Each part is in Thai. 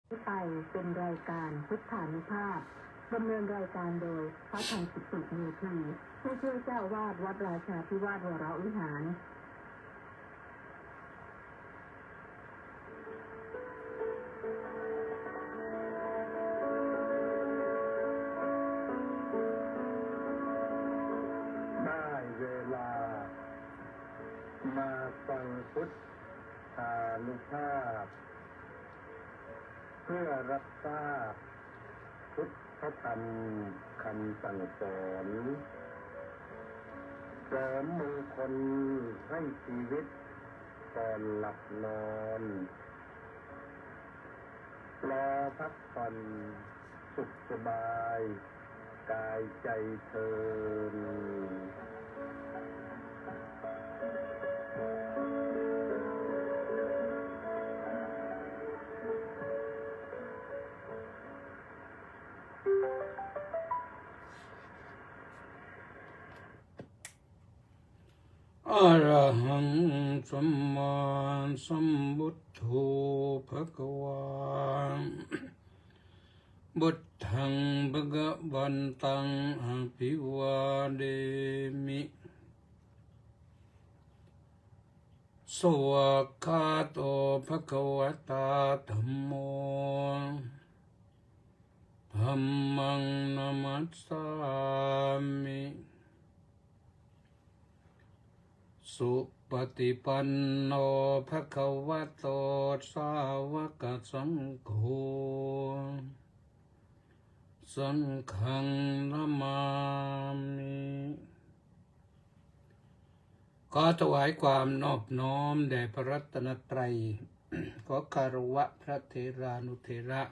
ไปเป็นรายการพุทธานุภาพดำเนินรายการโดยพระธรรมกิติเมธีผู้ช่วยเจ้าวาดวัดราชาธิวาสวรวิหารได้เวลามาฟังพุทธานุภาพเพื่อรับทราบพุทธธรรมคำสั่งสอนเสริมมงคลให้ชีวิตก่อนหลับนอนรอพักผ่อนสุขสบายกายใจเทินอะระหังสัมมาสัมพุทโธภะคะวาบุตถังภะคะวันตังอภิวาเดมิสวากขาโตภะคะวะตาธัมโมธัมมังนัมมัสสามิสุปฏิปันโนภะคะวะโตสาวกสังโฆสังฆังนะมามิขอถวายความนอบน้อมแด่พระรัตนตรัย ขอคารวะพระเถรานุเถระ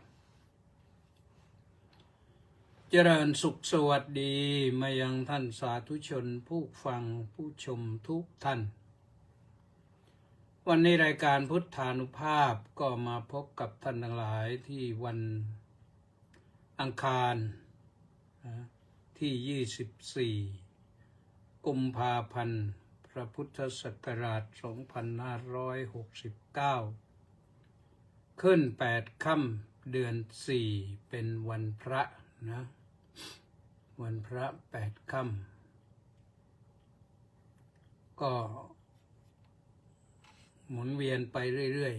เจริญสุขสวัสดีมายังท่านสาธุชนผู้ฟังผู้ชมทุกท่าน วันนี้รายการพุทธานุภาพก็มาพบกับท่านทั้งหลายที่วันอังคารที่24กุมภาพันธ์พระพุทธศักราช2569ขึ้น8ค่ำเดือน4เป็นวันพระนะวันพระ8ค่ำก็หมุนเวียนไปเรื่อย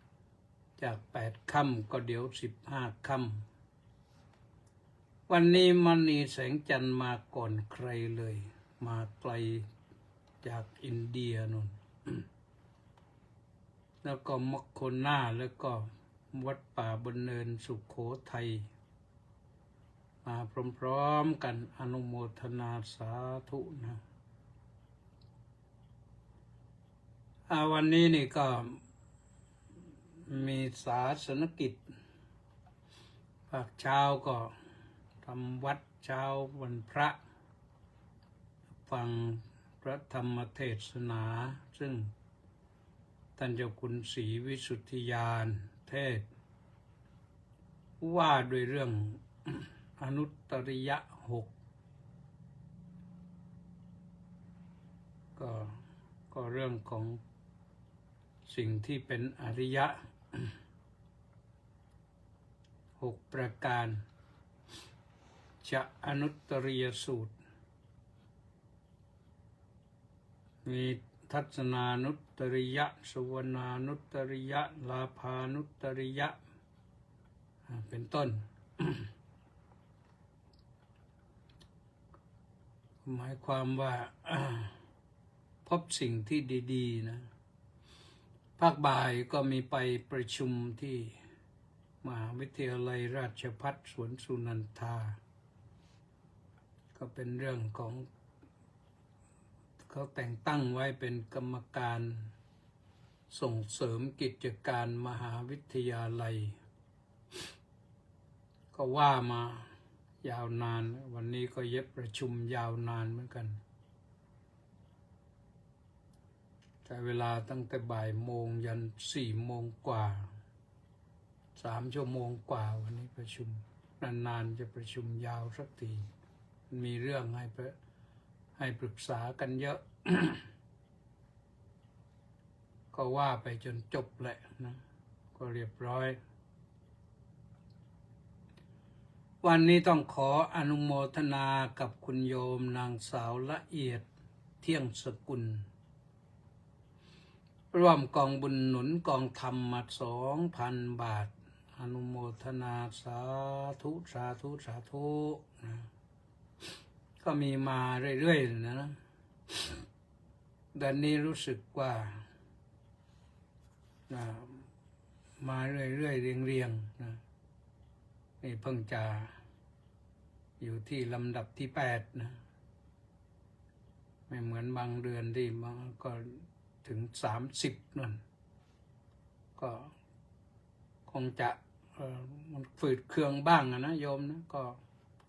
ๆจาก8ค่ำก็เดี๋ยว15ค่ำวันนี้มณีแสงจันทร์มาก่อนใครเลยมาไกลจากอินเดียนู่น แล้วก็มคโคน่าแล้วก็วัดป่าบนเนินสุโขทัยมาพร้อมๆกันอนุโมทนาสาธุนะวันนี้นี่ก็มีศาสนกิจภาคเช้าก็ทำวัดเช้าวันพระฟังพระธรรมเทศนาซึ่งท่านเจ้าคุณศรีวิสุทธิญาณเทศว่าด้วยเรื่อง อนุตตริยะ6ก็เรื่องของสิ่งที่เป็นอริยะ 6 ประการจะอนุตตริยสูตรมีทัศนานุตตริยะสุวรรณานุตตริยะลาภานุตตริยะเป็นต้น หมายความว่าพบสิ่งที่ดีๆนะภาคบ่ายก็มีไปประชุมที่มหาวิทยาลัยราชภัฏสวนสุนันทาก็เป็นเรื่องของเขาแต่งตั้งไว้เป็นกรรมการส่งเสริมกิจการมหาวิทยาลัยก็ว่ามายาวนานวันนี้ก็เย็บประชุมยาวนานเหมือนกันแต่เวลาตั้งแต่บ่ายโมงยัน4 โมงกว่า3 ชั่วโมงกว่าวันนี้ประชุมนานๆจะประชุมยาวสักทีมีเรื่องให้ปรึกษากันเยอะ ก็ว่าไปจนจบแหละนะก็เรียบร้อย วันนี้ต้องขออนุโมทนากับคุณโยมนางสาวละเอียดเที่ยงสกุลร่วมกองบุญหนุนกองธรรมมา 2,000 บาทอนุโมทนาสาธุสาธุสาธุนะก็มีมาเรื่อยๆนะเดือนนี้รู้สึกว่ามาเรื่อยๆเรียงๆนะนี่เพิ่งจะอยู่ที่ลำดับที่8นะไม่เหมือนบางเดือนที่มันก็ถึง30นั่นก็คงจะมันฝืดเคืองบ้างนะโยมนะ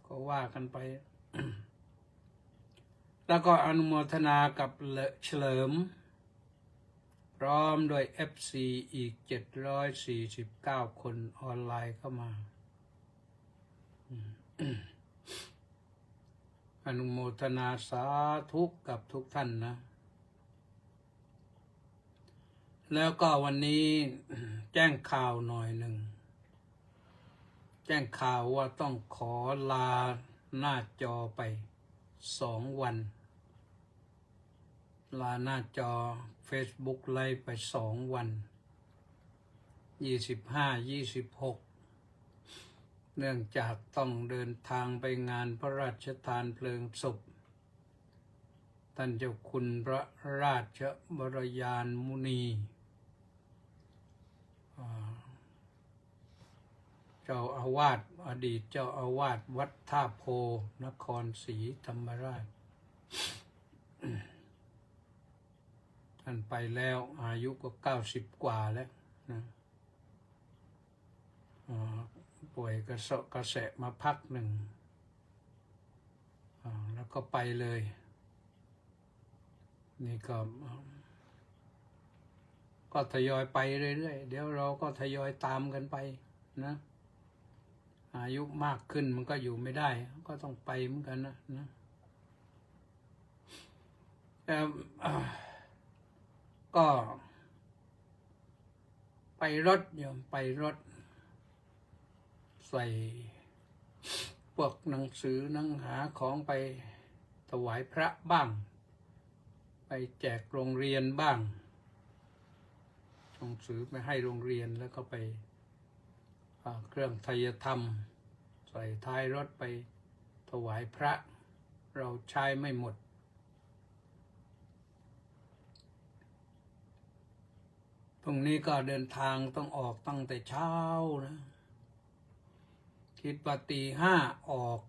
ก็ว่ากันไป แล้วก็อนุโมทนากับเฉลิมพร้อมโดย FC อีก749 คนออนไลน์เข้ามา อนุโมทนาสาธุกับทุกท่านนะแล้วก็วันนี้แจ้งข่าวหน่อยหนึ่งแจ้งข่าวว่าต้องขอลาหน้าจอไป2 วันลาหน้าจอ Facebook ไลฟ์ไป2 วัน25-26เนื่องจากต้องเดินทางไปงานพระราชทานเพลิงศพท่านเจ้าคุณพระราชบรยานมุนีเจ้าอาวาสอดีตเจ้าอาวาสวัดท่าโพนครศรีธรรมราช ท่านไปแล้วอายุก็90 กว่าแล้วนะป่วยกระแสะมาพักหนึ่งแล้วก็ไปเลยนี่ก็ทยอยไปเรื่อยๆเดี๋ยวเราก็ทยอยตามกันไปนะอายุมากขึ้นมันก็อยู่ไม่ได้ก็ต้องไปเหมือนกันนะก็ไปรถโยมไปรถใส่พวกหนังสือหนังหาของไปถวายพระบ้างไปแจกโรงเรียนบ้างหนังสือไปให้โรงเรียนแล้วก็ไปเครื่องไทยธรรมใส่ท้ายรถไปถวายพระเราใช้ไม่หมดพรุ่งนี้ก็เดินทางต้องออกตั้งแต่เช้านะคิดว่าตี 5ออก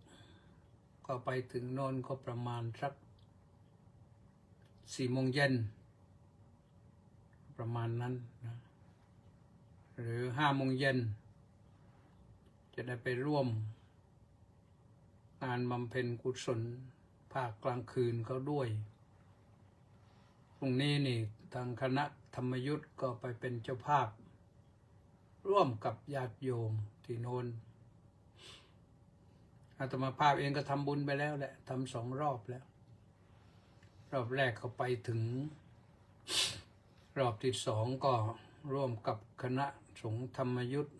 ก็ไปถึงโน่นก็ประมาณสัก4 โมงเย็นประมาณนั้นนะหรือ5 โมงเย็นจะได้ไปร่วมงานบำเพ็ญกุศลภาคกลางคืนเขาด้วยพรุ่งนี้นี่ทางคณะธรรมยุทธก็ไปเป็นเจ้าภาพร่วมกับญาติโยมที่โน่นอาตมาภาพเองก็ทำบุญไปแล้วแหละทำ2 รอบแล้วรอบแรกเขาไปถึงรอบที่2ก็ร่วมกับคณะสงฆ์ธรรมยุทธ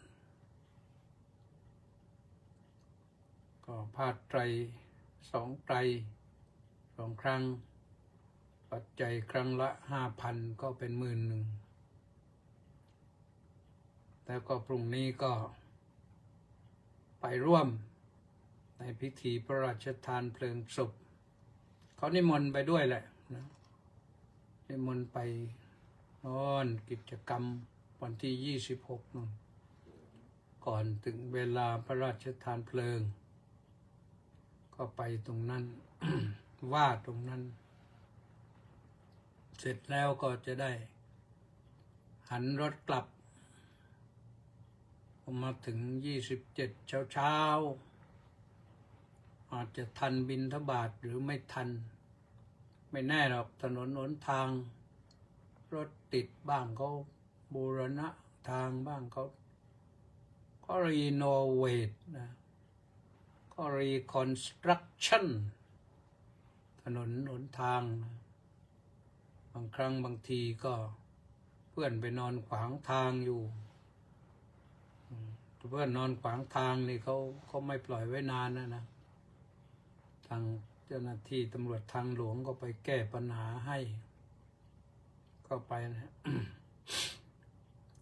ก็ผ้าไตร2 ไตร2 ครั้งปัจจัยครั้งละ 5,000 ก็เป็น11,000แล้วก็พรุ่งนี้ก็ไปร่วมในพิธีพระราชทานเพลิงศพเขานิมนต์ไปด้วยแหละนะนิมนต์ไปนอนกิจกรรมวันที่26นู่นก่อนถึงเวลาพระราชทานเพลิงก็ไปตรงนั้น ว่าตรงนั้นเสร็จแล้วก็จะได้หันรถกลับพอมาถึง27เช้าอาจจะทันบิณฑบาตหรือไม่ทันไม่แน่หรอกถนนหนทางรถติดบ้างเขาบูรณะทางบ้างเขารีโนเวทนะก็รีคอนสตรักชั่นถนนหนทางนะบางครั้งบางทีก็เพื่อนไปนอนขวางทางอยู่ เพื่อนนอนขวางทางนี่เขาไม่ปล่อยไว้นานนะทางเจ้าหน้าที่ตำรวจทางหลวงก็ไปแก้ปัญหาให้ก็ไปนะ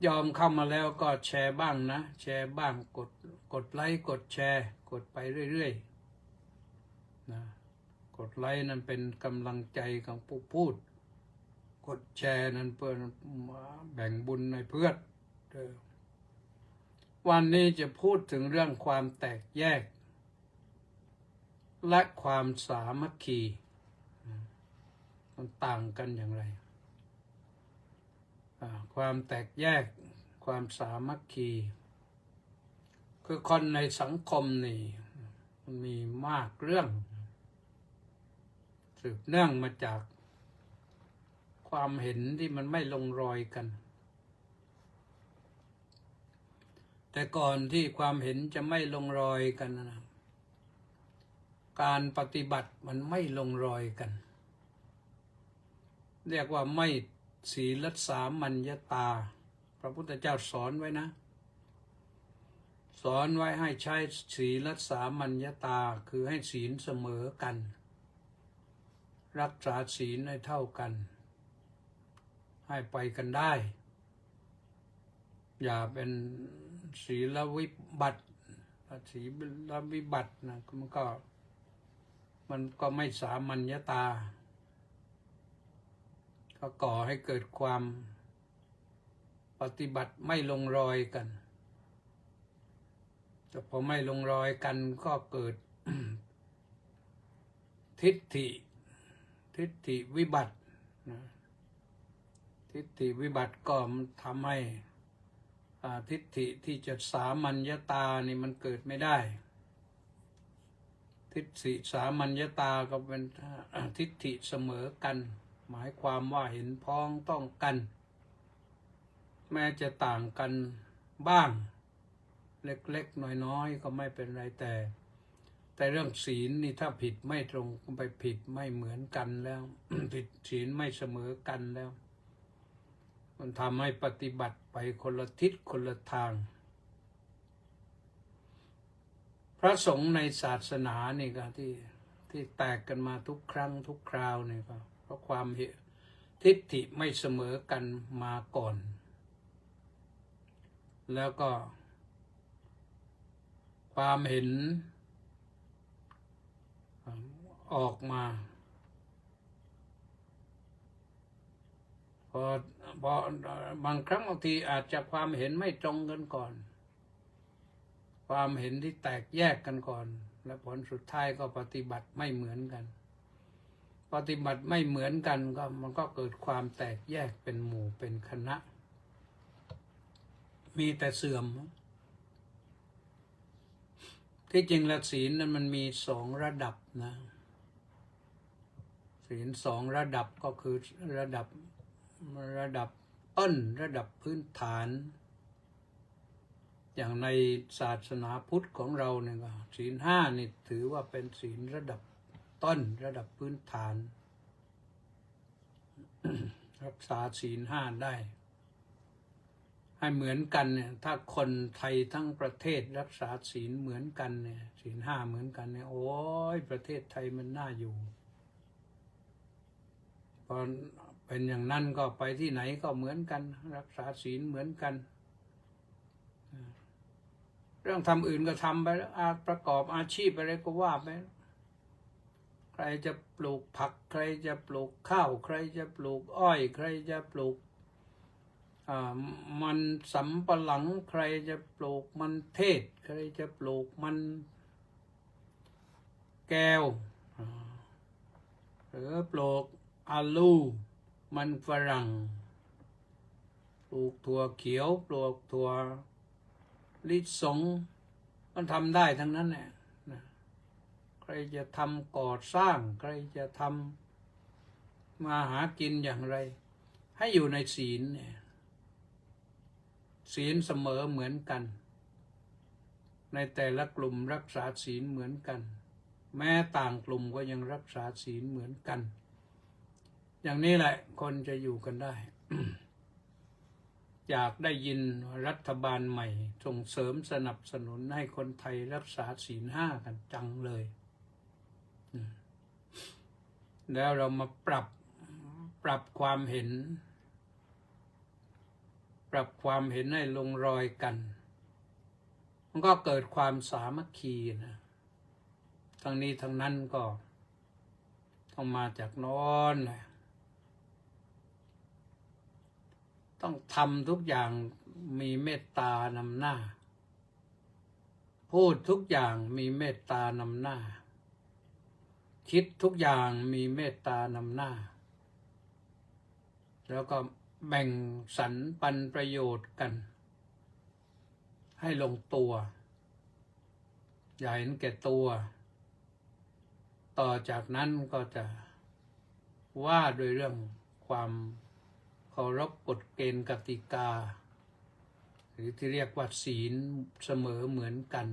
ยอมเข้ามาแล้วก็แชร์บ้างนะแชร์บ้างกดไลค์กดแชร์กดไปเรื่อยๆนะกดไลค์นั้นเป็นกำลังใจของผู้พูดกดแชร์นั้นเพื่อแบ่งบุญในเพื่อนวันนี้จะพูดถึงเรื่องความแตกแยกและความสามัคคีมันต่างกันอย่างไรความแตกแยกความสามัคคีคือคนในสังคมนี่มันมีมากเรื่องสืบเนื่องมาจากความเห็นที่มันไม่ลงรอยกันแต่ก่อนที่ความเห็นจะไม่ลงรอยกันนะการปฏิบัติมันไม่ลงรอยกันเรียกว่าไม่ศีลสามัญญตาพระพุทธเจ้าสอนไว้นะสอนไว้ให้ใช้ศีลสามัญญตาคือให้ศีลเสมอกันรักษาศีลให้เท่ากันให้ไปกันได้อย่าเป็นศีลวิบัติศีลวิบัตินะมันก็ไม่สามัญญตาก็ก่อให้เกิดความปฏิบัติไม่ลงรอยกันแต่พอไม่ลงรอยกันก็เกิด ทิฏฐิวิบัตินะทิฏฐิวิบัติก็ทำให้ทิฏฐิที่จะสามัญญตานี่มันเกิดไม่ได้ทิฏฐิสามัญญตาก็เป็นทิฏฐิเสมอกันหมายความว่าเห็นพ้องต้องกันแม้จะต่างกันบ้างเล็กๆน้อยๆก็ไม่เป็นไรแต่เรื่องศีลนี่ถ้าผิดไม่ตรงไปผิดไม่เหมือนกันแล้ว ผิดศีลไม่เสมอกันแล้วมันทำให้ปฏิบัติไปคนละทิศคนละทางพระสงฆ์ในศาสนานี่ก็ที่แตกกันมาทุกครั้งทุกคราวนี่ก็เพราะความทิฏฐิไม่เสมอกันมาก่อนแล้วก็ความเห็นออกมาพอบางครั้งบางทีอาจจะความเห็นไม่ตรงกันก่อนความเห็นที่แตกแยกกันก่อนและผลสุดท้ายก็ปฏิบัติไม่เหมือนกันปฏิบัติไม่เหมือนกันก็มันก็เกิดความแตกแยกเป็นหมู่เป็นคณะมีแต่เสื่อมที่จริงแล้วศีลนั้นมันมี2 ระดับนะศีล2 ระดับก็คือระดับต้นระดับพื้นฐานอย่างในศาสนาพุทธของเราเนี่ยก็ศีล5นี่ถือว่าเป็นศีลระดับต้นระดับพื้นฐาน รักษาศีล5ได้ให้เหมือนกันเนี่ยถ้าคนไทยทั้งประเทศรักษาศีลเหมือนกันเนี่ยศีล5เหมือนกันเนี่ยโอ้ยประเทศไทยมันน่าอยู่พอเป็นอย่างนั้นก็ไปที่ไหนก็เหมือนกันรักษาศีลเหมือนกันเรื่องทำอื่นก็ทำไปแล้วประกอบอาชีพอะไรก็ว่าไปใครจะปลูกผักใครจะปลูกข้าวใครจะปลูกอ้อยใครจะปลูกมันสำปะหลังใครจะปลูกมันเทศใครจะปลูกมันแก้วหรือปลูกอาลูมันฝรั่งปลูกถั่วเขียวปลูกถั่วลิสงมันทำได้ทั้งนั้นแหละใครจะทำก่อสร้างใครจะทำมาหากินอย่างไรให้อยู่ในศีลเนี่ยศีลเสมอเหมือนกันในแต่ละกลุ่มรักษาศีลเหมือนกันแม้ต่างกลุ่มก็ยังรักษาศีลเหมือนกันอย่างนี้แหละคนจะอยู่กันได้ อยากได้ยินรัฐบาลใหม่ส่งเสริมสนับสนุนให้คนไทยรักษาศีลห้ากันจังเลยแล้วเรามาปรับความเห็นให้ลงรอยกันมันก็เกิดความสามัคคีนะทั้งนี้ทั้งนั้นก็ต้องมาจากโน้นแหละต้องทำทุกอย่างมีเมตตานำหน้าพูดทุกอย่างมีเมตตานำหน้าคิดทุกอย่างมีเมตตานำหน้าแล้วก็แบ่งสรรปันประโยชน์กันให้ลงตัวอย่าเห็นแก่ตัวต่อจากนั้นก็จะว่าโดยเรื่องความเคารพกฎเกณฑ์กติกาหรือที่เรียกว่าศีลเสมอเหมือนกัน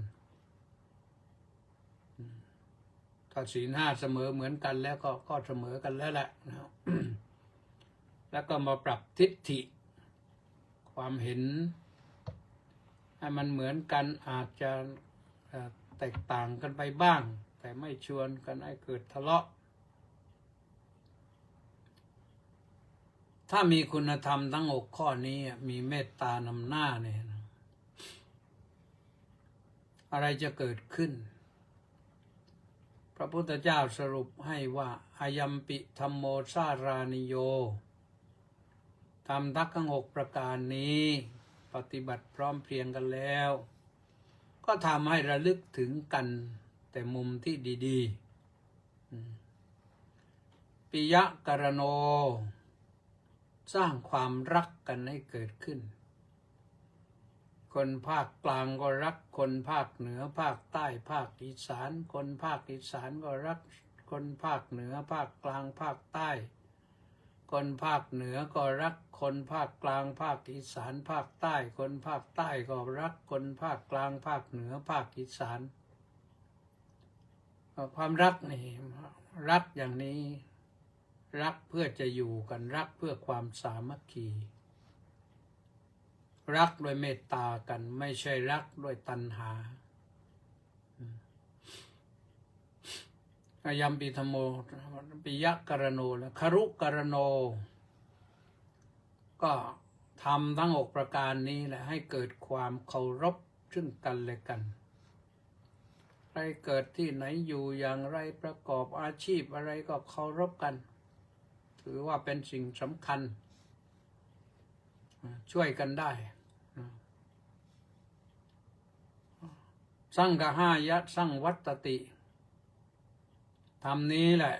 ถ้าศีลห้าเสมอเหมือนกันแล้วก็เสมอกันแล้วแหละนะ แล้วก็มาปรับทิฏฐิความเห็นให้มันเหมือนกันอาจจะแตกต่างกันไปบ้างแต่ไม่ชวนกันให้เกิดทะเลาะถ้ามีคุณธรรมทั้ง6ข้อนี้มีเมตตานำหน้าเนี่ยอะไรจะเกิดขึ้นพระพุทธเจ้าสรุปให้ว่าอายัมปิธัมโมสารานิโยธรรมทั้ง6ประการนี้ปฏิบัติพร้อมเพรียงกันแล้วก็ทำให้ระลึกถึงกันแต่มุมที่ดีๆปิยะกรโนสร้างความรักกันให้เกิดขึ้นคนภาคกลางก็รักคนภาคเหนือภาคใต้ภาคอีสานคนภาคอีสานก็รักคนภาคเหนือภาคกลางภาคใต้คนภาคเหนือก็รักคนภาคกลางภาคอีสานภาคใต้คนภาคใต้ก็รักคนภาคกลางภาคเหนือภาคอีสานความรักนี่รักอย่างนี้รักเพื่อจะอยู่กันรักเพื่อความสามัคคีรักด้วยเมตตากันไม่ใช่รักด้วยตัณหาอายัมปิธัมโมปิยะกรโนและครุกรโนก็ทำทั้ง6ประการนี้แหละให้เกิดความเคารพซึ่งกันและกันใครเกิดที่ไหนอยู่อย่างไรประกอบอาชีพอะไรก็เคารพกันถือว่าเป็นสิ่งสำคัญช่วยกันได้สังฆายะสังวัตติธรรมนี้แหละ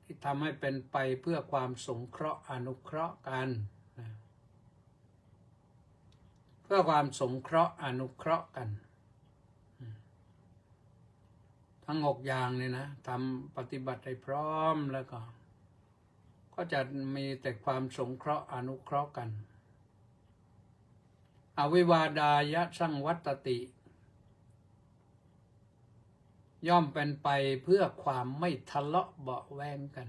ที่ทำให้เป็นไปเพื่อความสงเคราะห์อนุเคราะห์กันเพื่อความสงเคราะห์อนุเคราะห์กันทั้ง6อย่างนี่นะทำปฏิบัติให้พร้อมแล้วก็จะมีแต่ความสงเคราะห์อนุเคราะห์กันอวิวาดายะสังวัตติย่อมเป็นไปเพื่อความไม่ทะเลาะเบาะแว้งกัน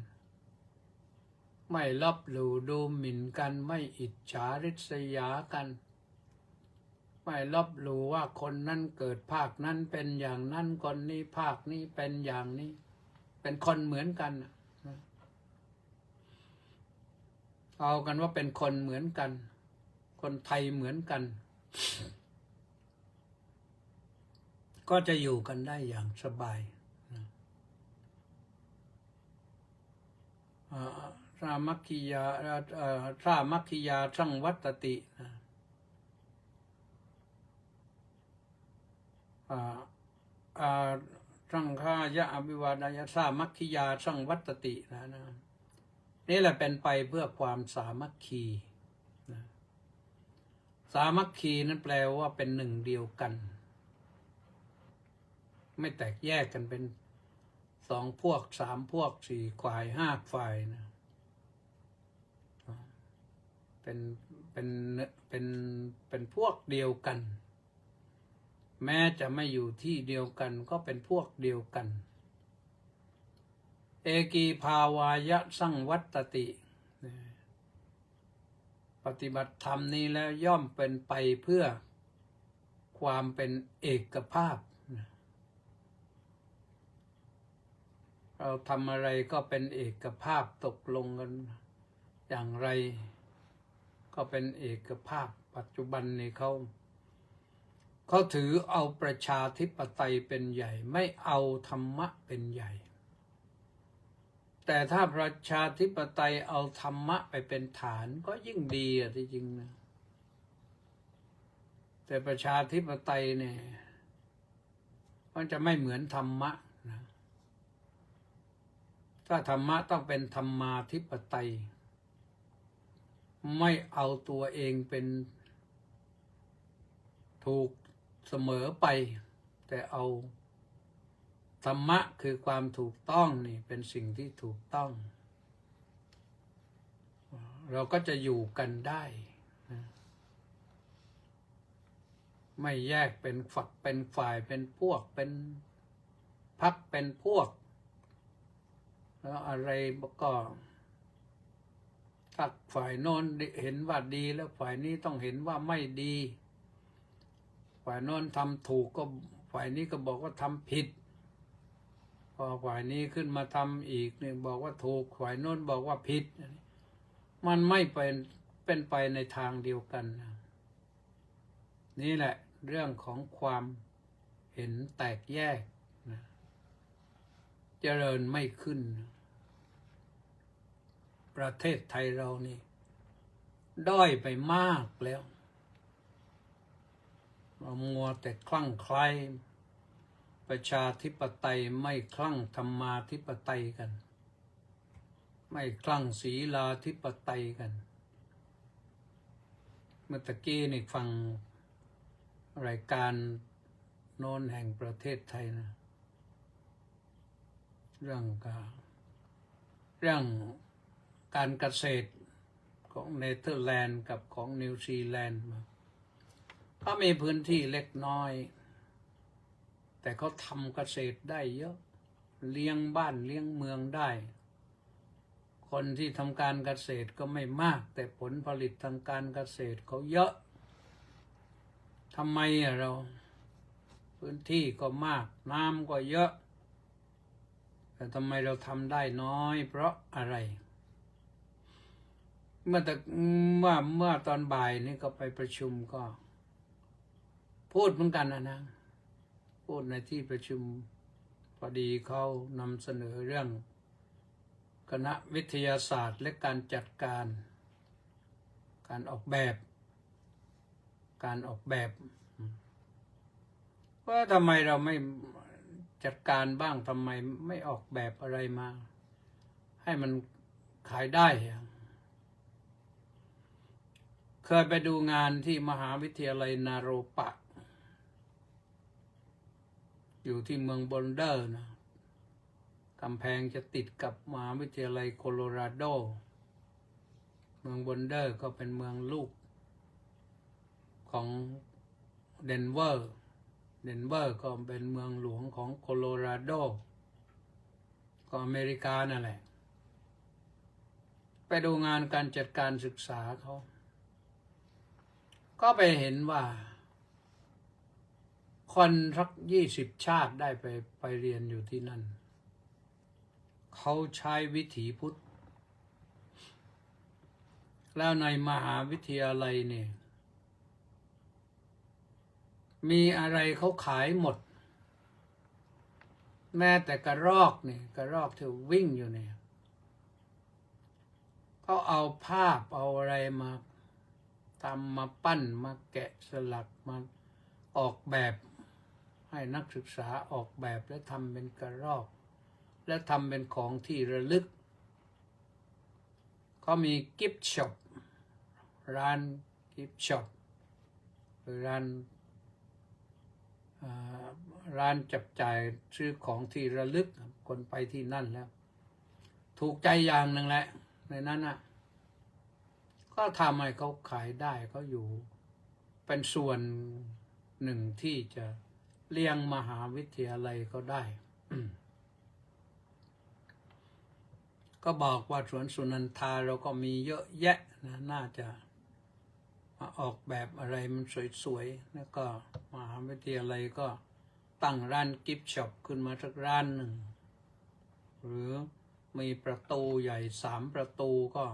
ไม่ลบหลู่ดูหมิ่นกันไม่อิจฉาริษยากันไม่ลบหลู่ว่าคนนั้นเกิดภาคนั้นเป็นอย่างนั้นคนนี้ภาคนี้เป็นอย่างนี้เป็นคนเหมือนกันเอากันว่าเป็นคนเหมือนกันคนไทยเหมือนกันก็จะอยู่กันได้อย่างสบายสามัคคียาสังวัตติสังฆายะอภิวาดายะสามัคคียาสังวัตตินะนี่แหละเป็นไปเพื่อความสามัคคีสามัคคีนั้นแปลว่าเป็นหนึ่งเดียวกันไม่แตกแยกกันเป็น2 พวก 3 พวก 4 ฝ่าย 5 ฝ่ายนะเป็นพวกเดียวกันแม้จะไม่อยู่ที่เดียวกันก็เป็นพวกเดียวกันเอกีภาวายะสังวัตติ ปฏิบัติธรรมนี้แล้วย่อมเป็นไปเพื่อความเป็นเอกภาพเราทำอะไรก็เป็นเอกภาพตกลงกันอย่างไรก็เป็นเอกภาพปัจจุบันนี้เขาถือเอาประชาธิปไตยเป็นใหญ่ไม่เอาธรรมะเป็นใหญ่แต่ถ้าประชาธิปไตยเอาธรรมะไปเป็นฐานก็ยิ่งดีอ่ะที่จริงนะแต่ประชาธิปไตยเนี่ยมันจะไม่เหมือนธรรมะนะถ้าธรรมะต้องเป็นธรรมาธิปไตยไม่เอาตัวเองเป็นถูกเสมอไปแต่เอาธรรมะคือความถูกต้องนี่เป็นสิ่งที่ถูกต้องเราก็จะอยู่กันได้นะไม่แยกเป็นฝักเป็นฝ่ายเป็นพวกเป็นพรรคเป็นพวกแล้วอะไรก็ถ้าฝ่ายโน้นเห็นว่าดีแล้วฝ่ายนี้ต้องเห็นว่าไม่ดีฝ่ายโน้นทำถูกก็ฝ่ายนี้ก็บอกว่าทำผิดพอฝ่ายนี้ขึ้นมาทำอีกเนี่ยบอกว่าถูกฝ่ายโน้นบอกว่าผิดมันไม่เป็นไปในทางเดียวกันนี่แหละเรื่องของความเห็นแตกแยกนะเจริญไม่ขึ้นประเทศไทยเรานี่ด้อยไปมากแล้วมัวแต่คลั่งไคล้ประชาธิปไตยไม่คลั่งธรรมาธิปไตยกันไม่คลั่งศีลาธิปไตยกันเมื่อตะกี้นี่ฟังรายการโน้นแห่งประเทศไทยนะเรื่องการเกษตรของเนเธอร์แลนด์กับของนิวซีแลนด์ก็มีพื้นที่เล็กน้อยแต่เขาทำเกษตรได้เยอะเลี้ยงบ้านเลี้ยงเมืองได้คนที่ทำการเกษตรก็ไม่มากแต่ผลผลิตทางการเกษตรเขาเยอะทำไมเราพื้นที่ก็มากน้ำก็เยอะแต่ทำไมเราทำได้น้อยเพราะอะไรเมื่อตอนบ่ายนี่ก็ไปประชุมก็พูดเหมือนกันนะพูดในที่ประชุมพอดีเขานำเสนอเรื่องคณะวิทยาศาสตร์และการจัดการออกแบบว่าทำไมเราไม่จัดการบ้างทำไมไม่ออกแบบอะไรมาให้มันขายได้เคยไปดูงานที่มหาวิทยาลัยนาโรปะอยู่ที่เมืองบอนเดอร์นะกำแพงจะติดกับมหาวิทยาลัยโคโลราโดเมืองบอนเดอร์ก็เป็นเมืองลูกของเดนเวอร์ก็เป็นเมืองหลวงของโคโลราโดก็อเมริกานั่นแหละไปดูงานการจัดการศึกษาเขาก็ไปเห็นว่าคนสัก20 ชาติได้ไปเรียนอยู่ที่นั่นเขาใช้วิถีพุทธแล้วในมหาวิทยาลัยเนี่ยมีอะไรเขาขายหมดแม้แต่กระรอกที่วิ่งอยู่เนี่ยเขาเอาภาพเอาอะไรมาทำมาปั้นมาแกะสลักมาออกแบบให้นักศึกษาออกแบบและทำเป็นกระรอกและทำเป็นของที่ระลึกเขามีกิฟต์ช็อปร้านกิฟต์ช็อปหรือร้านจับจ่ายซื้อของที่ระลึกคนไปที่นั่นแล้วถูกใจอย่างหนึ่งแหละในนั้นน่ะก็ทำให้เขาขายได้เขาอยู่เป็นส่วนหนึ่งที่จะเลี้ยงมหาวิทยาลัยเขาได้ ก็บอกว่าสวนสุนันทาเราก็มีเยอะแยะนะน่าจะ มาออกแบบอะไรมันสวยๆแล้วก็มหาวิทยาลัยก็ตั้งร้านกิฟต์ช็อปขึ้นมาสักร้านหนึ่งหรือมีประตูใหญ่3 ประตูก็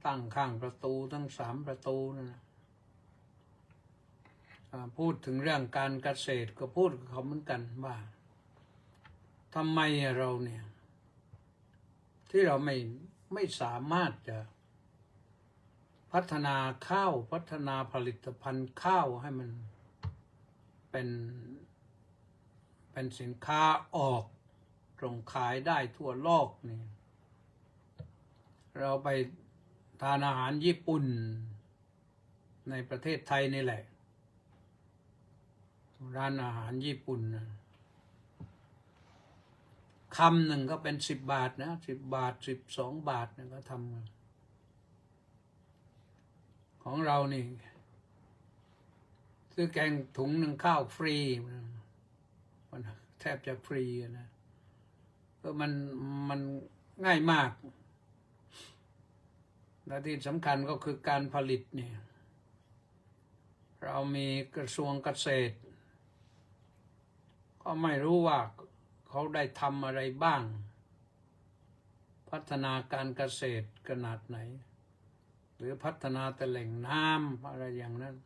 ตั้งข้างประตูทั้ง3 ประตูนั่นนะพูดถึงเรื่องการเกษตรก็พูดกับเขาเหมือนกันว่าทำไมเราเนี่ยที่เราไม่สามารถจะพัฒนาข้าวพัฒนาผลิตภัณฑ์ข้าวให้มันเป็นสินค้าออกส่งขายได้ทั่วโลกนี่เราไปทานอาหารญี่ปุ่นในประเทศไทยนี่แหละร้านอาหารญี่ปุ่นนะคำหนึ่งก็เป็น10 บาทนะ10 บาท12 บาทนะก็ทำกันของเรานี่ซื้อแกงถุงหนึ่งข้าวฟรีมันแทบจะฟรีนะก็มันง่ายมากและที่สำคัญก็คือการผลิตเนี่ยเรามีกระทรวงเกษตรก็ไม่รู้ว่าเขาได้ทำอะไรบ้างพัฒนาการเกษตรขนาดไหนหรือพัฒนาแต่แหล่งน้ำอะไรอย่างนั้น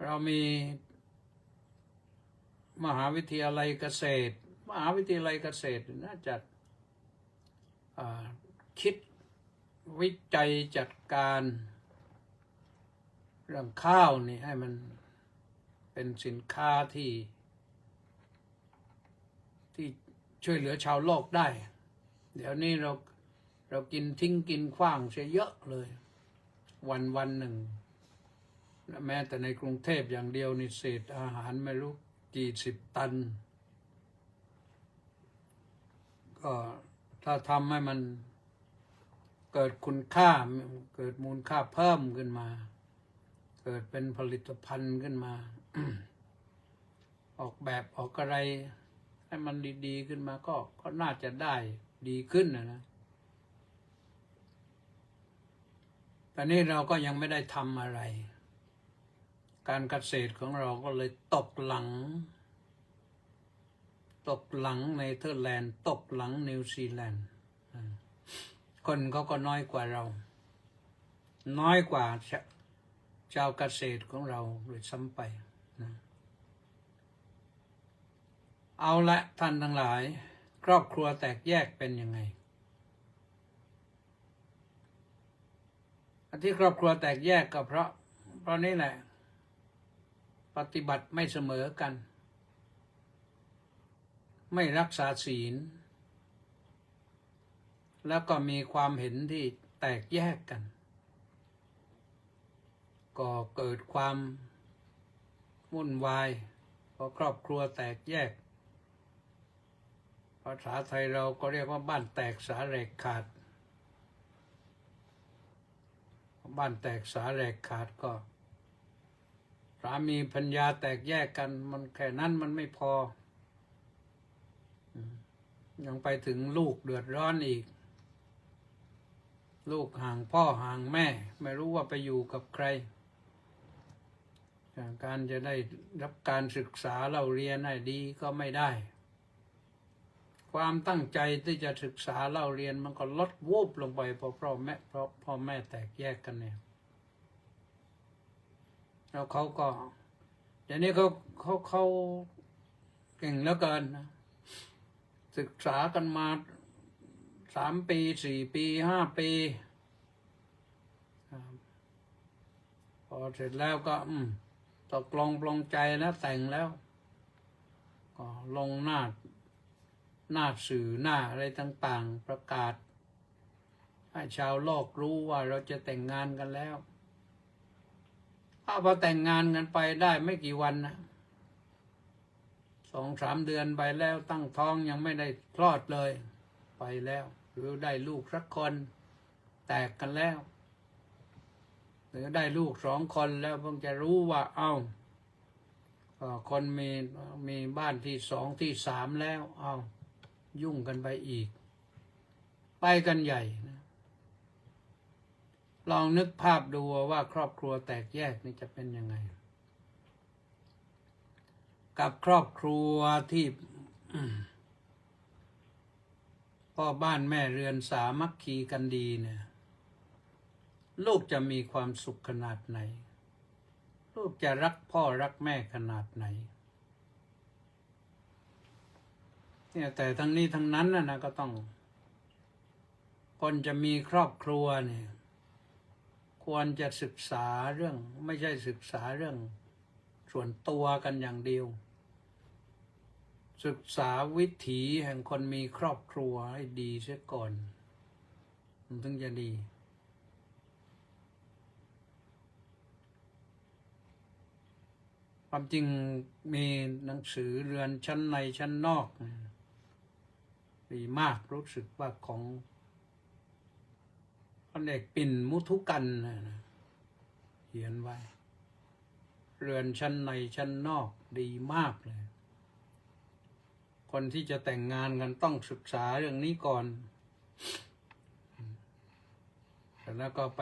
เรามีมหาวิทยาลัยเกษตรมหาวิทยาลัยเกษตรน่าจะคิดวิจัยจัดการเรื่องข้าวนี่ให้มันเป็นสินค้าที่ช่วยเหลือชาวโลกได้เดี๋ยวนี้เรากินทิ้งกินขว้างเสียเยอะเลยวันหนึ่งแม้แต่ในกรุงเทพอย่างเดียวนี่เศษอาหารไม่รู้กี่10 ตันก็ถ้าทำให้มันเกิดคุณค่าเกิดมูลค่าเพิ่มขึ้นมาเกิดเป็นผลิตภัณฑ์ขึ้นมา ออกแบบออกอะไรให้มันดีๆขึ้นมาก็น่าจะได้ดีขึ้นนะแต่นี่เราก็ยังไม่ได้ทำอะไรการเกษตรของเราก็เลยตกหลังเนเธอร์แลนด์ตกหลังนิวซีแลนด์คนเขาก็น้อยกว่าเราน้อยกว่าชาวเกษตรของเราโดยซ้ำไปนะเอาละท่านทั้งหลายครอบครัวแตกแยกเป็นยังไงที่ครอบครัวแตกแยกก็เพราะนี่แหละปฏิบัติไม่เสมอกันไม่รักษาศีลแล้วก็มีความเห็นที่แตกแยกกันก็เกิดความวุ่นวายพอครอบครัวแตกแยกภาษาไทยเราก็เรียกว่าบ้านแตกสาแหรกขาดบ้านแตกสาแหรกขาดก็สามีภรรยาแตกแยกกันมันแค่นั้นมันไม่พอยังไปถึงลูกเดือดร้อนอีกลูกห่างพ่อห่างแม่ไม่รู้ว่าไปอยู่กับใครการจะได้รับการศึกษาเราเรียนให้ดีก็ไม่ได้ความตั้งใจที่จะศึกษาเล่าเรียนมันก็ลดวูบลงไปเพราะพ่อแม่แตกแยกกันเนี่ยแล้วเขาก็เดี๋ยวนี้เขาเก่งเหลือเกินนะศึกษากันมา3 ปี4 ปี5 ปีพอเสร็จแล้วก็ตกลงปลงใจนะแต่งแล้วก็ลงหน้าสื่อหน้าอะไรต่างๆประกาศให้ชาวโลกรู้ว่าเราจะแต่งงานกันแล้วพอแต่งงานกันไปได้ไม่กี่วันนะ2-3 เดือนไปแล้วตั้งท้องยังไม่ได้คลอดเลยไปแล้วหรือได้ลูกสักคนแตกกันแล้วหรือได้ลูก2 คนแล้วเพิ่งจะรู้ว่าคนมีบ้านที่2ที่3แล้วยุ่งกันไปอีกไปกันใหญ่นะ ลองนึกภาพดูว่าครอบครัวแตกแยกนี่จะเป็นยังไง กับครอบครัวที่พ่อบ้านแม่เรือนสามัคคีกันดีเนี่ยลูกจะมีความสุขขนาดไหนลูกจะรักพ่อรักแม่ขนาดไหนเนี่ยแต่ทั้งนี้ทั้งนั้นนะก็ต้องคนจะมีครอบครัวเนี่ยควรจะศึกษาเรื่องไม่ใช่ศึกษาเรื่องส่วนตัวกันอย่างเดียวศึกษาวิถีแห่งคนมีครอบครัวให้ดีเสียก่อนมันถึงจะดีความจริงมีหนังสือเรือนชั้นในชั้นนอกดีมากรู้สึกว่าของพลเอกปิ่นมุทุกันเขียนไว้เรือนชั้นในชั้นนอกดีมากเลยคนที่จะแต่งงานกันต้องศึกษาเรื่องนี้ก่อนแล้วก็ไป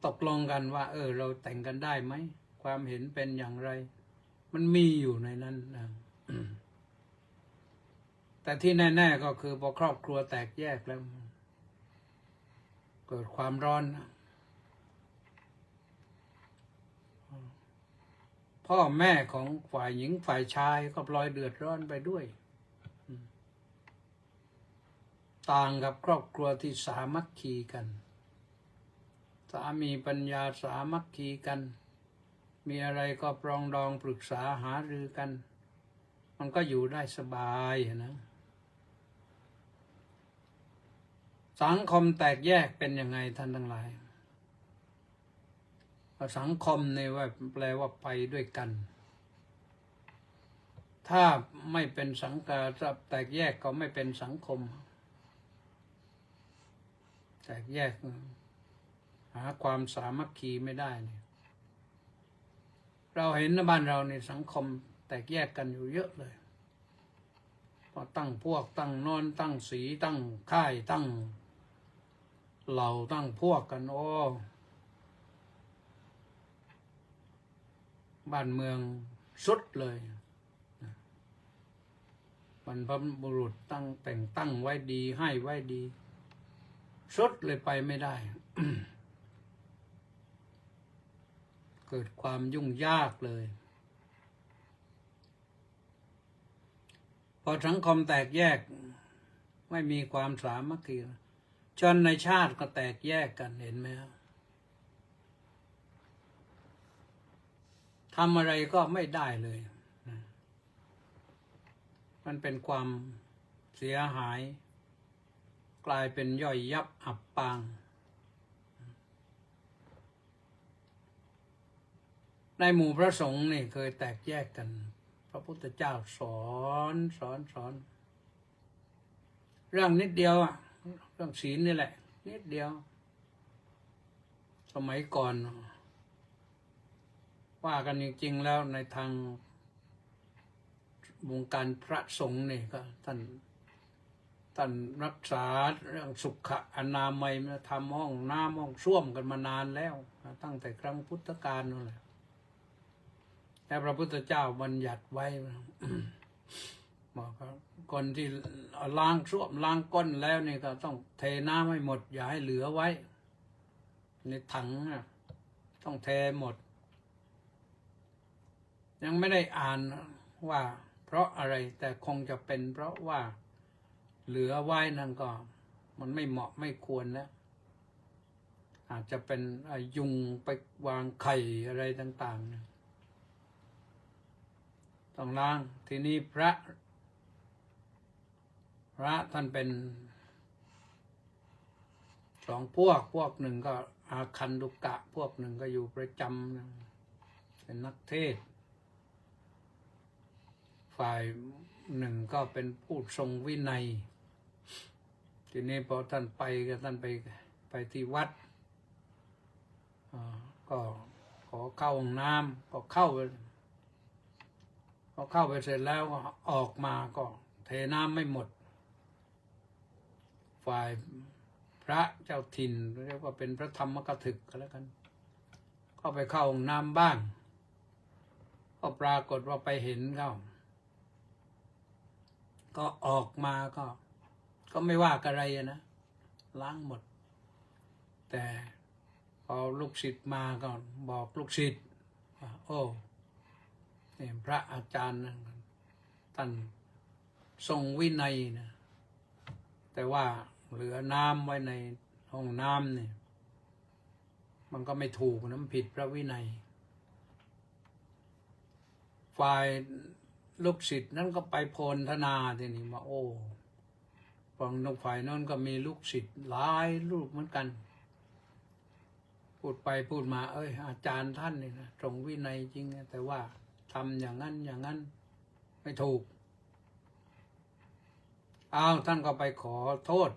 ตกลงกันว่าเราแต่งกันได้ไหมความเห็นเป็นอย่างไรมันมีอยู่ในนั้นนะแต่ที่แน่ๆก็คือพอครอบครัวแตกแยกแล้วเกิดความร้อนพ่อแม่ของฝ่ายหญิงฝ่ายชายก็พลอยเดือดร้อนไปด้วยต่างกับครอบครัวที่สามัคคีกันสามีปัญญาสามัคคีกันมีอะไรก็ปรองดองปรึกษาหารือกันมันก็อยู่ได้สบายนะสังคมแตกแยกเป็นยังไงท่านทั้งหลายสังคมเนี่ยว่าแปลว่าไปด้วยกันถ้าไม่เป็นสังกัดแตกแยกก็ไม่เป็นสังคมแตกแยกหาความสามัคคีไม่ได้เนี่ยเราเห็นในบ้านเราในสังคมแตกแยกกันอยู่เยอะเลยพอตั้งพวกตั้งนอนตั้งสีตั้งค่ายตั้งเหล่าตั้งพวกกันบ้านเมืองสุดเลยบรรพบุรุษแต่งตั้งไว้ดีให้ไว้ดีสุดเลยไปไม่ได้ เกิดความยุ่งยากเลยพอสังคมแตกแยกไม่มีความสามัคคีชนในชาติก็แตกแยกกันเห็นไหมครับทำอะไรก็ไม่ได้เลยมันเป็นความเสียหายกลายเป็นย่อยยับอับปางในหมู่พระสงฆ์นี่เคยแตกแยกกันพระพุทธเจ้าสอนเรื่องนิดเดียวเรื่องศีลนี่แหละนิดเดียวสมัยก่อนว่ากันจริงๆแล้วในทางวงการพระสงฆ์นี่ก็ท่านรักษาเรื่องสุขอนามัยทำห้องน้ำห้องส้วมกันมานานแล้วตั้งแต่ครั้งพุทธกาลนั่นแหละแต่พระพุทธเจ้าบัญญัติไว้ บอกว่าคนที่ล้างส้วมล้างก้นแล้วนี่ก็ต้องเทน้ำให้หมดอย่าให้เหลือไว้ในถังต้องเทหมดยังไม่ได้อ่านว่าเพราะอะไรแต่คงจะเป็นเพราะว่าเหลือไว้นั่นก็มันไม่เหมาะไม่ควรแล้วอาจจะเป็นยุงไปวางไข่อะไรต่างๆต้องล้างทีนี้พระท่านเป็นสองพวกหนึ่งก็อาคันตุกะพวกหนึ่งก็อยู่ประจำเป็นนักเทศฝ่ายหนึ่งก็เป็นผู้ทรงวินัยทีนี้พอท่านไปก็ท่านไปที่วัดก็ขอเข้าห้องน้ำก็เข้าไปเสร็จแล้วก็ออกมาก็เทน้ำไม่หมดฝ่ายพระ ระเจ้าถิ่นเรียกว่าเป็นพระธรรมกถึกก็แล้วกันก็ไปเข้าห้องน้ำบ้างก็ปรากฏว่าไปเห็นเขาก็ออกมาก็ไม่ว่าอะไรนะล้างหมดแต่พอลูกศิษย์มาก็บอกลูกศิษย์ว่าโอ้นี่พระอาจารย์นะท่านทรงวินัยนะแต่ว่าเหลือน้ำไว้ในห้องน้ำเนี่ยมันก็ไม่ถูกนะมันผิดพระวินัยฝ่ายลูกศิษย์นั้นก็ไปโพลธนาทีนี้มาโอ้ฝั่งนกฝ่ายนั้นก็มีลูกศิษย์หลายลูกเหมือนกันพูดไปพูดมาอาจารย์ท่านนี่นะตรงวินัยจริงแต่ว่าทำอย่างนั้นไม่ถูกท่านก็ไปขอโทษ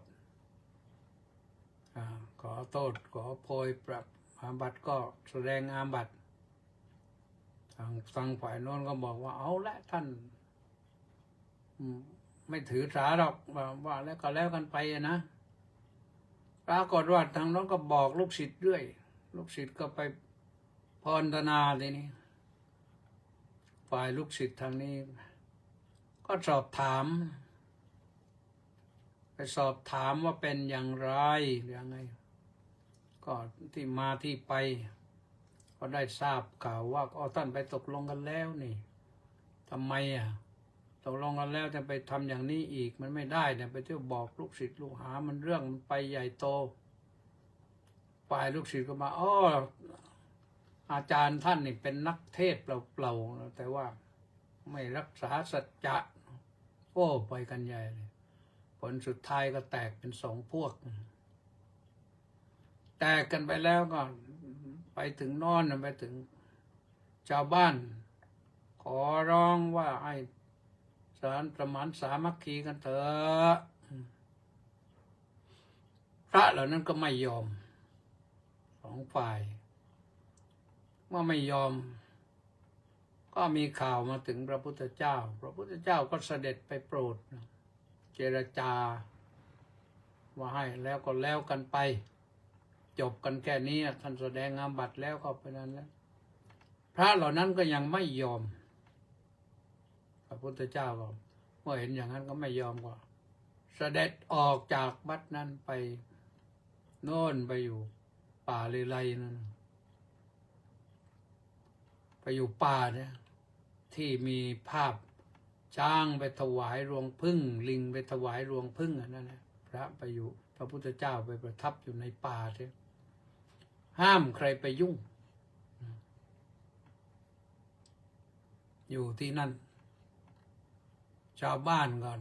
ขอโทษขอโพยปรับอาบัติก็แสดงอาบัติทางฝ่ายโน้นก็บอกว่าเอาละท่านไม่ถือสาหรอกว่าแล้วก็แล้วกันไปนะปรากฏว่าทางโน้นก็บอกลูกศิษย์ด้วยลูกศิษย์ก็ไปพรณนาทีนี้ฝ่ายลูกศิษย์ทางนี้ก็สอบถามไปสอบถามว่าเป็นอย่างไรหรือยังไงก็ที่มาที่ไปก็ได้ทราบข่าวว่าท่านไปตกลงกันแล้วนี่ทำไมตกลงกันแล้วจะไปทำอย่างนี้อีกมันไม่ได้เนี่ยไปเที่ยวบอกลูกศิษย์ลูกหามันเรื่องมันไปใหญ่โตฝ่ายลูกศิษย์ก็มาอาจารย์ท่านนี่เป็นนักเทศเปล่าๆแต่ว่าไม่รักษาสัจจะไปกันใหญ่เลยผลสุดท้ายก็แตกเป็น2 พวกแตกกันไปแล้วก็ไปถึงนอนไปถึงชาวบ้านขอร้องว่าให้สารประมานสามัคคีกันเถอะพระเหล่านั้นก็ไม่ยอม2 ฝ่ายเมื่อไม่ยอมก็มีข่าวมาถึงพระพุทธเจ้าพระพุทธเจ้าก็เสด็จไปโปรดเจรจาว่าให้แล้วก็แล้วกันไปจบกันแค่นี้ท่านแสดงอาบัติแล้วก็ไปนั้นแล้วพระเหล่านั้นก็ยังไม่ยอมพระพุทธเจ้าก็เมื่อเห็นอย่างนั้นก็ไม่ยอมก็เสด็จออกจากวัดนั้นไปโน่นไปอยู่ป่าเลไลนั่นไปอยู่ป่าเนี่ยที่มีภาพช้างไปถวายรวงผึ้งลิงไปถวายรวงผึ้งนั่นนะพระไปอยู่พระพุทธเจ้าไปประทับอยู่ในป่าเนี่ยห้ามใครไปยุ่งอยู่ที่นั่นชาวบ้านก็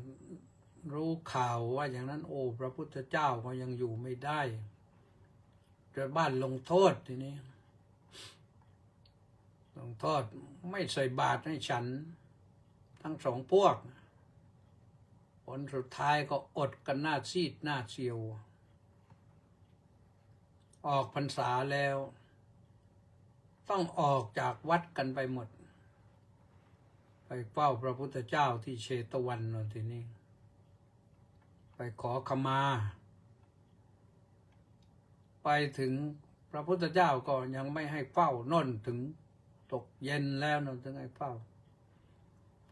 รู้ข่าวว่าอย่างนั้นพระพุทธเจ้าก็ยังอยู่ไม่ได้ชาวบ้านลงโทษทีนี้ลงโทษไม่ใส่บาตรให้ฉันทั้ง2 พวกผลสุดท้ายก็อดกันหน้าซีดหน้าเซียวออกพรรษาแล้วต้องออกจากวัดกันไปหมดไปเฝ้าพระพุทธเจ้าที่เชตวันนนทีนี้ไปขอขมาไปถึงพระพุทธเจ้าก็ยังไม่ให้เฝ้าน่นถึงตกเย็นแล้วนนถึงให้เฝ้า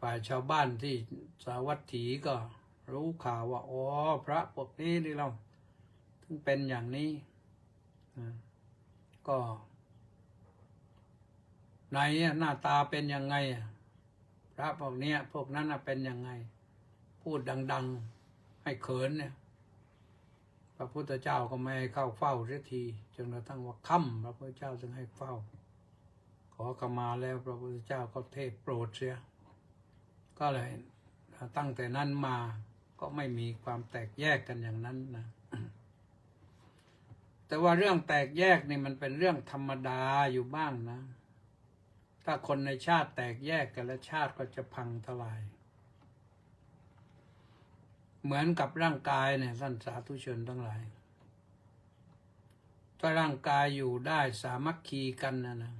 ฝ่ายชาวบ้านที่สาวัตถีก็รู้ข่าวว่าพระพวกนี้นี่เราถึงเป็นอย่างนี้ก็ไหนหน้าตาเป็นยังไงพระพวกนี้พวกนั้นเป็นยังไงพูดดังๆให้เขินเนี่ยพระพุทธเจ้าก็ไม่ให้เข้าเฝ้าเสียทีจนกระทั่งว่าค่ำพระพุทธเจ้าจึงให้เฝ้าขอขมาแล้วพระพุทธเจ้าก็เทศโปรดเสียก็เลยตั้งแต่นั้นมาก็ไม่มีความแตกแยกกันอย่างนั้นนะแต่ว่าเรื่องแตกแยกนี่มันเป็นเรื่องธรรมดาอยู่บ้างนะถ้าคนในชาติแตกแยกกันแล้วชาติก็จะพังทลายเหมือนกับร่างกายเนี่ยท่านสาธุชนทั้งหลายถ้าร่างกายอยู่ได้สามัคคีกันนะ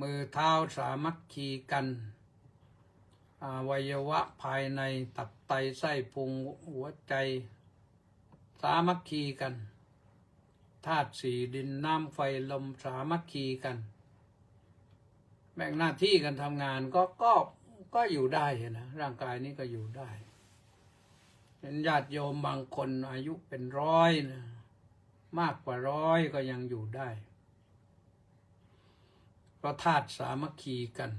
มือเท้าสามัคคีกันอวัยวะภายในตับไตไส้พุงหัวใจ สามัคคีกันธาตุสี่ดินน้ำไฟลมสามัคคีกันแบ่งหน้าที่กันทำงานก็อยู่ได้นะร่างกายนี้ก็อยู่ได้เป็นญาติโยมบางคนอายุเป็นร้อยนะมากกว่าร้อยก็ยังอยู่ได้เพราะธาตุสามัคคีกัน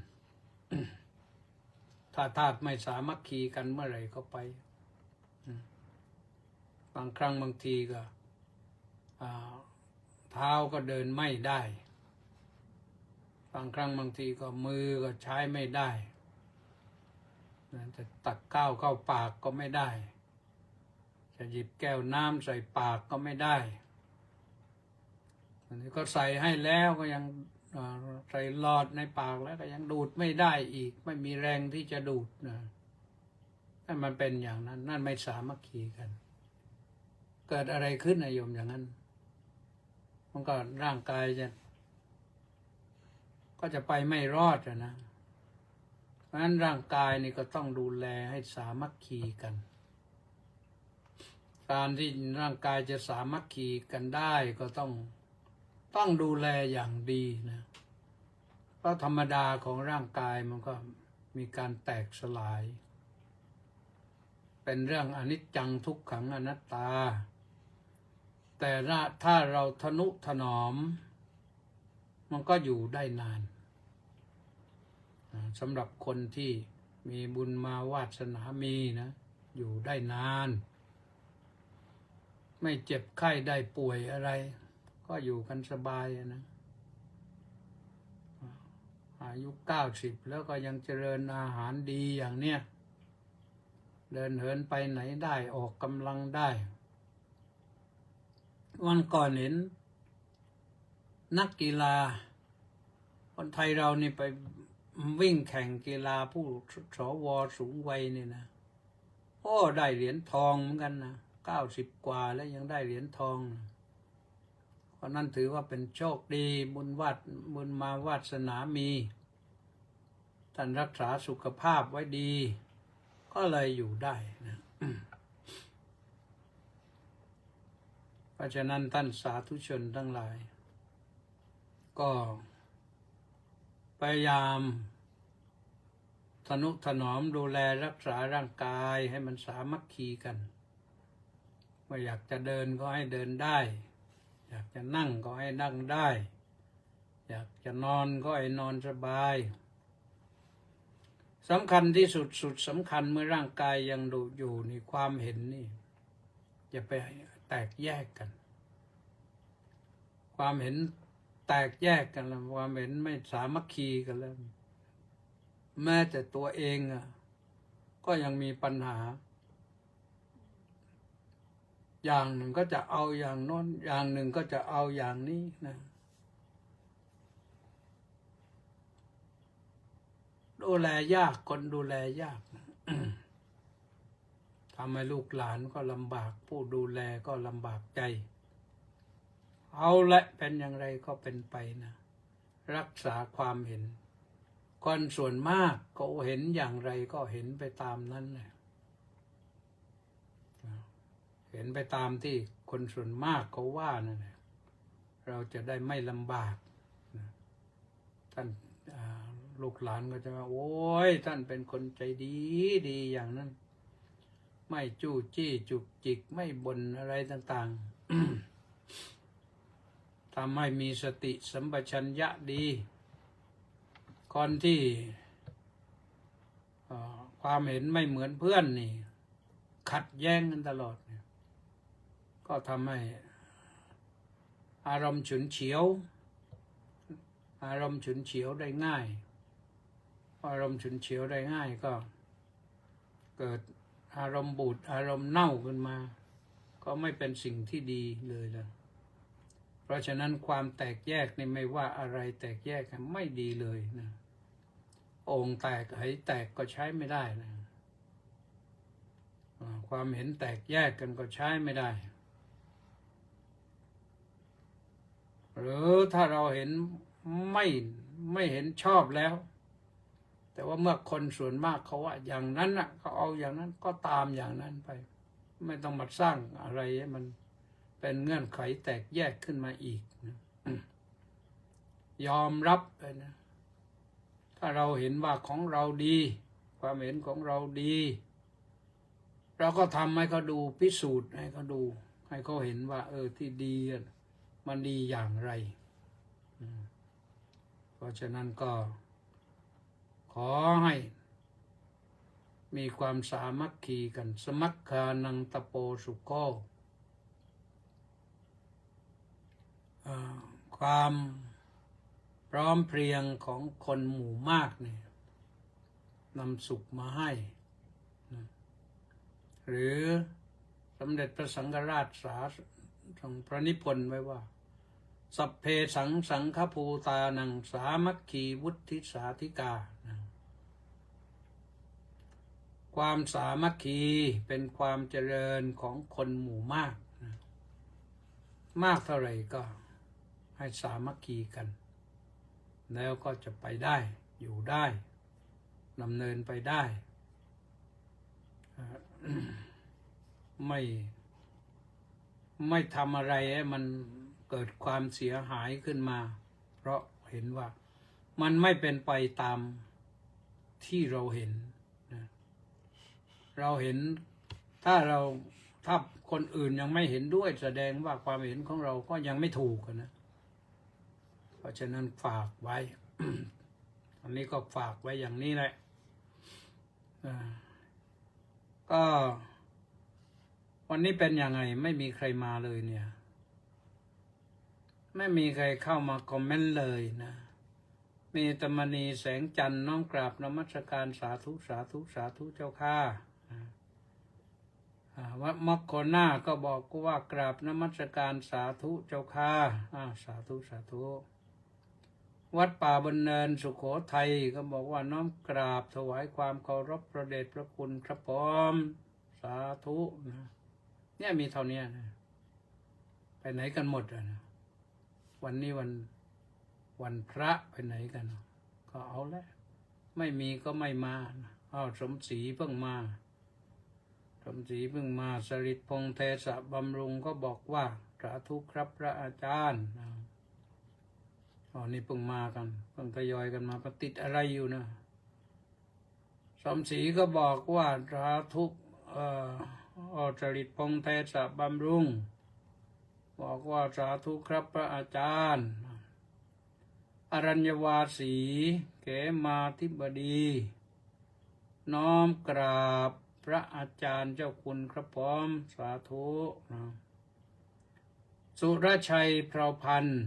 ถ้าธาตุไม่สามัคคีกันเมื่อไหร่ก็ไปบางครั้งบางทีก็เท้าก็เดินไม่ได้บางครั้งบางทีก็มือก็ใช้ไม่ได้จะตักข้าวเข้าปากก็ไม่ได้จะหยิบแก้วน้ำใส่ปากก็ไม่ได้อันนี้ก็ใส่ให้แล้วก็ยังใส่หลอดในปากแล้วก็ยังดูดไม่ได้อีกไม่มีแรงที่จะดูดนะถ้ามันเป็นอย่างนั้นนั่นไม่สามัคคีกันเกิดอะไรขึ้นนะโยมอย่างนั้นมันก็ร่างกายก็จะไปไม่รอดนะเพราะฉะนั้นร่างกายนี่ก็ต้องดูแลให้สามัคคีกันการที่ร่างกายจะสามัคคีกันได้ก็ต้องดูแลอย่างดีนะเพราะธรรมดาของร่างกายมันก็มีการแตกสลายเป็นเรื่องอนิจจังทุกขังอนัตตาแต่ถ้าเราทนุถนอมมันก็อยู่ได้นานสำหรับคนที่มีบุญมาวาสนามีนะอยู่ได้นานไม่เจ็บไข้ได้ป่วยอะไรก็อยู่กันสบายนะอายุ90แล้วก็ยังเจริญอาหารดีอย่างเนี้ยเดินเหินไปไหนได้ออกกำลังได้วันก่อนเห็นนักกีฬาคนไทยเรานี่ไปวิ่งแข่งกีฬาผู้สวสูงวัยนี่นะโอ้ได้เหรียญทองเหมือนกันนะ90 กว่าแล้วยังได้เหรียญทองเพราะนั้นถือว่าเป็นโชคดีบุญมาวาสนามีท่านรักษาสุขภาพไว้ดีก็เลยอยู่ได้นะเพราะฉะนั้นท่านสาธุชนทั้งหลายก็พยายามทนุถนอมดูแลรักษาร่างกายให้มันสามัคคีกันเมื่ออยากจะเดินก็ให้เดินได้อยากจะนั่งก็ให้นั่งได้อยากจะนอนก็ให้นอนสบายสำคัญที่สุดสำคัญเมื่อร่างกายยังดูอยู่นี่ความเห็นนี่อย่าไปแตกแยกกันความเห็นแตกแยกกันแล้วความเห็นไม่สามัคคีกันแล้วแม้แต่ตัวเองก็ยังมีปัญหาอย่างหนึ่งก็จะเอาอย่างโน้นอย่างหนึ่งก็จะเอาอย่างนี้นะดูแลยากคนดูแลยากนะ ทำให้ลูกหลานก็ลำบากผู้ดูแลก็ลำบากใจเอาละเป็นอย่างไรก็เป็นไปนะรักษาความเห็นคนส่วนมากก็เห็นอย่างไรก็เห็นไปตามนั้นแหละเห็นไปตามที่คนส่วนมากเขาว่านั่นแหละเราจะได้ไม่ลำบากท่านลูกหลานก็จะว่าโอ้ยท่านเป็นคนใจดีอย่างนั้นไม่จู้จี้จุกจิกไม่บ่นอะไรต่างๆ ทำให้มีสติสัมปชัญญะดีคนที่ความเห็นไม่เหมือนเพื่อนนี่ขัดแย้งกันตลอดก็ทำให้อารมณ์ฉุนเฉียวได้ง่ายอารมณ์ฉุนเฉียวได้ง่ายก็เกิดอารมณ์บูดอารมณ์เน่าขึ้นมาก็ไม่เป็นสิ่งที่ดีเลยล่ะเพราะฉะนั้นความแตกแยกนี่ไม่ว่าอะไรแตกแยกกันไม่ดีเลยนะโอ่งแตกไหแตกก็ใช้ไม่ได้นะความเห็นแตกแยกกันก็ใช้ไม่ได้หรือถ้าเราเห็นไม่เห็นชอบแล้วแต่ว่าเมื่อคนส่วนมากเขาว่าอย่างนั้นน่ะเขาเอาอย่างนั้นก็ตามอย่างนั้นไป ไม่ต้องมาสร้างอะไรให้มันเป็นเงื่อนไขแตกแยกขึ้นมาอีกนะยอมรับเลยนะถ้าเราเห็นว่าของเราดี ความเห็นของเราดี เราก็ทำให้เขาดูพิสูจน์ให้เขาดู ให้เขาเห็นว่าที่ดีมันดีอย่างไรเพราะฉะนั้นก็ขอให้มีความสามัคคีกันสมัคคานังตะโปสุโกความพร้อมเพรียงของคนหมู่มากเนี่ยนำสุขมาให้นะหรือสมเด็จพระสังฆราชทรงพระนิพนธ์ไว้ว่าสัพเพสังฆภูตานังสามัคคีวุฒิสาธิกานะความสามัคคีเป็นความเจริญของคนหมู่มากนะมากเท่าไหร่ก็ให้สามัคคีกันแล้วก็จะไปได้อยู่ได้ดำเนินไปได้ ไม่ทำอะไรให้มันเกิดความเสียหายขึ้นมาเพราะเห็นว่ามันไม่เป็นไปตามที่เราเห็นนะเราเห็นถ้าคนอื่นยังไม่เห็นด้วยแสดงว่าความเห็นของเราก็ยังไม่ถูกนะเพราะฉะนั้นฝากไว้ อันนี้ก็ฝากไว้อย่างนี้แหละก็วันนี้เป็นยังไงไม่มีใครมาเลยเนี่ยไม่มีใครเข้ามาคอมเมนต์เลยนะมีตมณีแสงจันทร์น้อมกราบนมัสการสาธุสาธุสาธุเจ้าข้าวัดมคโคน่าก็บอกว่ากราบนมัสการสาธุเจ้าข้าสาธุสาธุวัดป่าบนเนินสุโขทัยก็บอกว่าน้อมกราบถวายความเคารพพระเดชพระคุณครับผมสาธุนะเนี่ยมีเท่านี้นะไปไหนกันหมดนะวันนี้วันพระไปไหนกันก็เอาแล้วไม่มีก็ไม่มาสมศรีเพิ่งมาสมศรีเพิ่งมาสริตพงษ์เทศะบำรุงก็บอกว่าสาธุครับพระอาจารย์นี่เพิ่งมากันเพิ่งทยอยกันมาปฏิดอะไรอยู่นะสมศรีก็บอกว่าสาธุจริตพงษ์เทศะบำรุงบอกว่าสาธุครับพระอาจารย์อรัญญวาสีเขมาธิบดีน้อมกราบพระอาจารย์เจ้าคุณครับพร้อมสาธุสุรชัยเพราพันธ์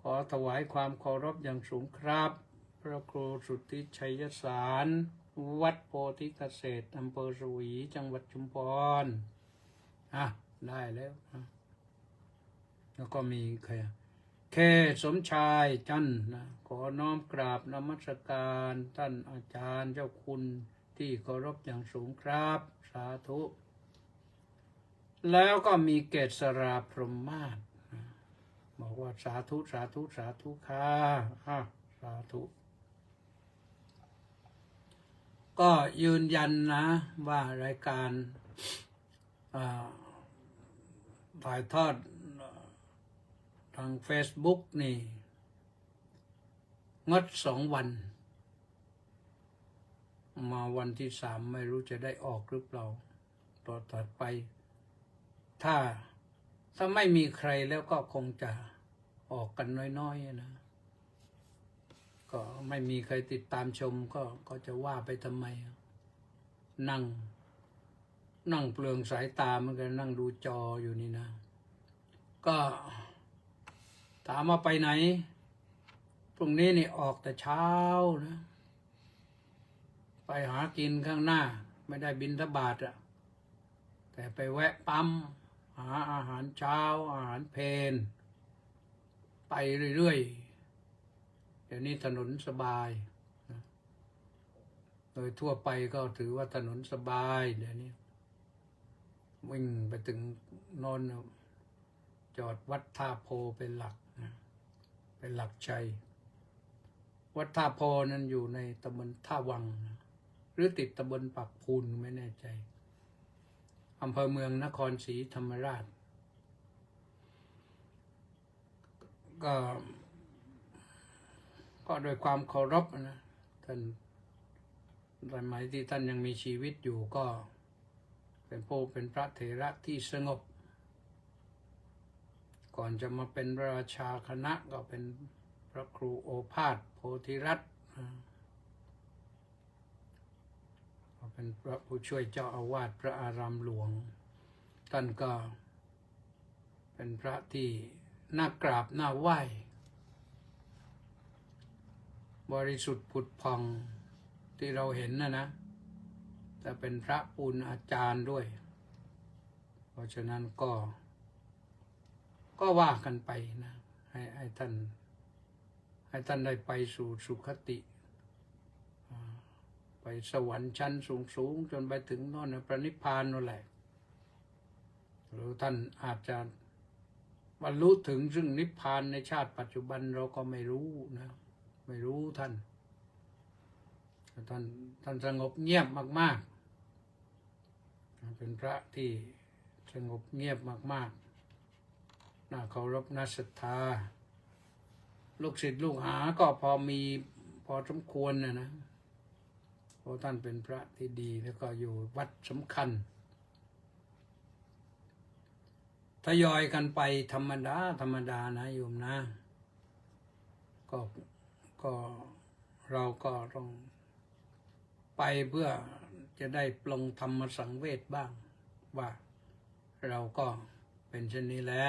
ขอถวายความเคารพอย่างสูงครับพระครูสุทธิชัยสารวัดโพธิเกษตรอำเภอสวีจังหวัดชุมพรได้แล้วแล้วก็มีใครเคสมชายจันนะขอน้อมกราบนมัสการท่านอาจารย์เจ้าคุณที่เคารพอย่างสูงครับสาธุแล้วก็มีเกษราพรหมมาศบอกว่าสาธุสาธุสาธุค่ะสาธุก็ยืนยันนะว่ารายการถ่ายทอดทาง Facebook นี่งด2 วันมาวันที่3ไม่รู้จะได้ออกหรือเปล่าต่อถัดไปถ้าไม่มีใครแล้วก็คงจะออกกันน้อยๆนะก็ไม่มีใครติดตามชมก็จะว่าไปทำไมนั่งเปลืองสายตาเหมือนกันนั่งดูจออยู่นี่นะก็ถามว่าไปไหนพรุ่งนี้นี่ออกแต่เช้านะไปหากินข้างหน้าไม่ได้บิณฑบาตแต่ไปแวะปั๊มหาอาหารเช้าอาหารเพลไปเรื่อยๆเดี๋ยวนี้ถนนสบายนะโดยทั่วไปก็ถือว่าถนนสบายเดี๋ยวนี้วิ่งไปถึงโนนจอดวัดท่าโพเป็นหลักนะเป็นหลักชัยวัดท่าโพนั้นอยู่ในตำบลท่าวังนะหรือติดตำบลปักพูนไม่แน่ใจ อำเภอเมืองนครศรีธรรมราชก็โดยความเคารพนะท่านสมัยที่ท่านยังมีชีวิตอยู่ก็เป็นพระเถระที่สงบก่อนจะมาเป็นพระราชาคณะก็เป็นพระครูโอภาสโพธิรัตน์ก็เป็นพระผู้ช่วยเจ้าอาวาสพระอารามหลวงท่านก็เป็นพระที่น่ากราบน่าไหว้บริสุทธิ์ผุดพองที่เราเห็นนะแต่เป็นพระปุณอาจารย์ด้วยเพราะฉะนั้นก็ว่ากันไปนะให้ท่านได้ไปสู่สุคติไปสวรรค์ชั้นสูงจนไปถึงโน่นพระนิพพานนั่นแหละหรือท่านอาจจะบรรลุถึงซึ่งนิพพานในชาติปัจจุบันเราก็ไม่รู้นะไม่รู้ท่านสงบเงียบมากๆเป็นพระที่สงบเงียบมากๆน่าเคารพน่าศรัทธาลูกศิษย์ลูกหาก็พอสมควรนะเพราะท่านเป็นพระที่ดีแล้วก็อยู่วัดสำคัญทยอยกันไปธรรมดานะโยมนะก็เราก็ต้องไปเพื่อจะได้ปลงธรรมสังเวชบ้างว่าเราก็เป็นเช่นนี้แหละ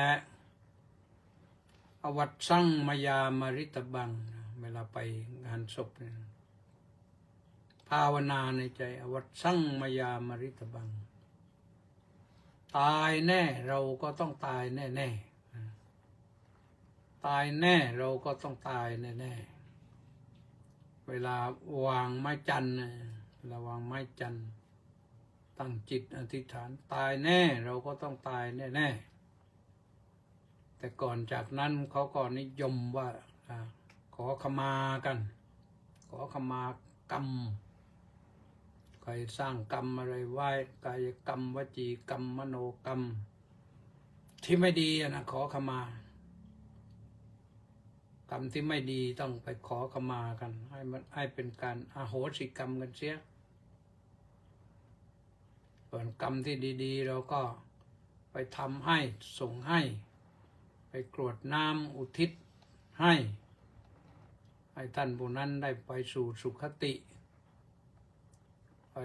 อวัตสังมยามริตบังเวลาไปงานศพเนี่ยภาวนาในใจอวัตสังมยามริตบังตายแน่เราก็ต้องตายแน่ตายแน่เราก็ต้องตายแน่เวลาวางไม้จันทร์ตั้งจิตอธิษฐานตายแน่เราก็ต้องตายแน่แต่ก่อนจากนั้นเขาก็นิยมว่าขอขมากันขอขมากรรมใครสร้างกรรมอะไรไว้กายกรรมวจีกรรมมโนกรรมที่ไม่ดีนะขอขมากรรมที่ไม่ดีต้องไปขอขมากันให้เป็นการอโหสิกรรมกันเสียส่วนกรรมที่ดีๆเราก็ไปทำให้ส่งให้ไปกรวดน้ำอุทิศให้ท่านผู้นั้นได้ไปสู่สุคติไป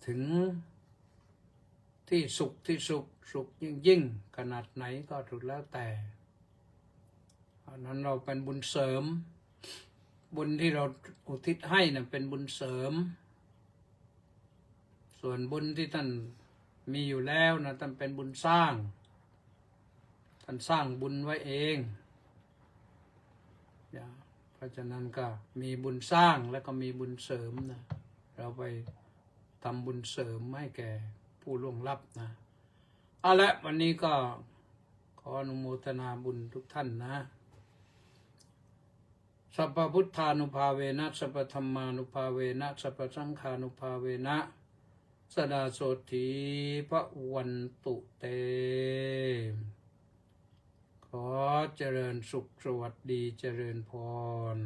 ถึงที่สุขยิ่งขนาดไหนก็ถูกแล้วแต่อันนั้นเราเป็นบุญเสริมบุญที่เราอุทิศให้นะเป็นบุญเสริมส่วนบุญที่ท่านมีอยู่แล้วนะท่านเป็นบุญสร้างท่านสร้างบุญไว้เองเพราะฉะนั้นก็มีบุญสร้างแล้วก็มีบุญเสริมนะเราไปทำบุญเสริมให้แก่ผู้ล่วงลับนะเอาละวันนี้ก็ขออนุโมทนาบุญทุกท่านนะสัพพพุทธานุภาเวนะสัพพธัมมานุภาเวนะสัพพสังฆานุภาเวนะสดาโสถีพระวันตุเตขอเจริญสุขสวัสดีเจริญพร